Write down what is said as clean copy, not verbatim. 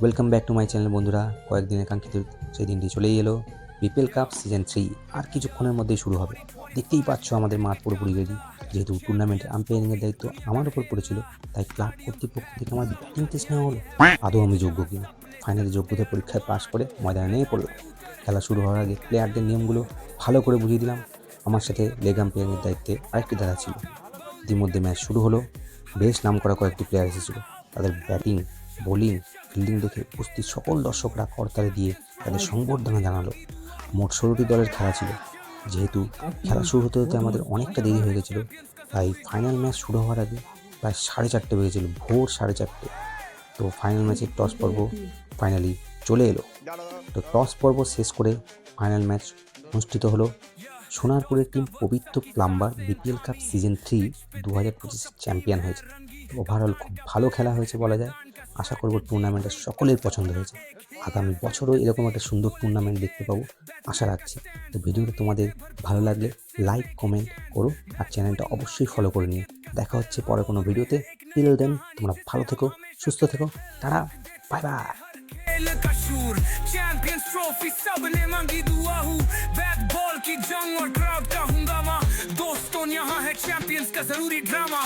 Welcome back to my channel বন্ধুরা। কয়েকদিনের কাঙ্ক্ষিত সেই দিনটি চলেই এলো। বিপিএল কাপ সিজন 3 আর কিছুক্ষণের মধ্যেই শুরু হবে। দেখতেই পাচ্ছ আমাদের মাঠ পুরোপুরি রেডি। যেহেতু টুর্নামেন্টের আম্পায়ারিংয়ের দায়িত্ব আমার উপর পড়েছিল, তাই ক্লাব কর্তৃপক্ষ থেকে আমার ব্যাটিং টেস্ট নেওয়া হলো। আদৌ আমি যোগ্য কিনা ফাইনালে যোগ্যতা পরীক্ষায় পাশ করে ময়দানে নেমে পড়লাম। খেলা শুরু হওয়ার আগে প্লেয়ারদের নিয়মগুলো ভালো করে বুঝিয়ে দিলাম। আমার সাথে লেগ আম্পায়ারিংয়ের দায়িত্বে আরেকটি দাদা ছিল। ইতিমধ্যে ম্যাচ শুরু হলো। বেশ নামকরা কয়েকটি প্লেয়ার এসেছিল। তাদের ব্যাটিং, বোলিং, ফিল্ডিং দেখে উপস্থিত সকল দর্শকরা করতালি দিয়ে তাদের সংবর্ধনা জানালো। মোট 16টি দলের খেলা ছিল। যেহেতু খেলা শুরু হতে হতে আমাদের অনেকটা দেরি হয়ে গেছিলো, তাই ফাইনাল ম্যাচ শুরু হওয়ার আগে প্রায় 4:30 বেজেছিল, ভোর 4:30। তো ফাইনাল ম্যাচের টস পর্ব ফাইনালি চলে এলো। তো টস পর্ব শেষ করে ফাইনাল ম্যাচ অনুষ্ঠিত হলো। সোনারপুরের টিম পবিত্র plumber BPL cup season 3 2025 champion হয়েছে। ওভারঅল খুব ভালো খেলা হয়েছে বলা যায়। আশা করব টুর্নামেন্টটা সকলের পছন্দ হয়েছে। আগামী বছরও এরকম একটা সুন্দর টুর্নামেন্ট দেখতে পাবো আশা রাখছি। তো ভিডিওটা তোমাদের ভালো লাগলে লাইক কমেন্ট করো আর চ্যানেলটা অবশ্যই ফলো করে নিও। দেখা হচ্ছে পরে কোনো ভিডিওতে। টিল দেন তোমরা ভালো থেকো, সুস্থ থেকো। Tata, bye bye. Champions trophy सबने मांगी दुआ हूँ, बैट बॉल की जंग और क्राउड का हंगामा। दोस्तों यहाँ है चैंपियंस का जरूरी ड्रामा।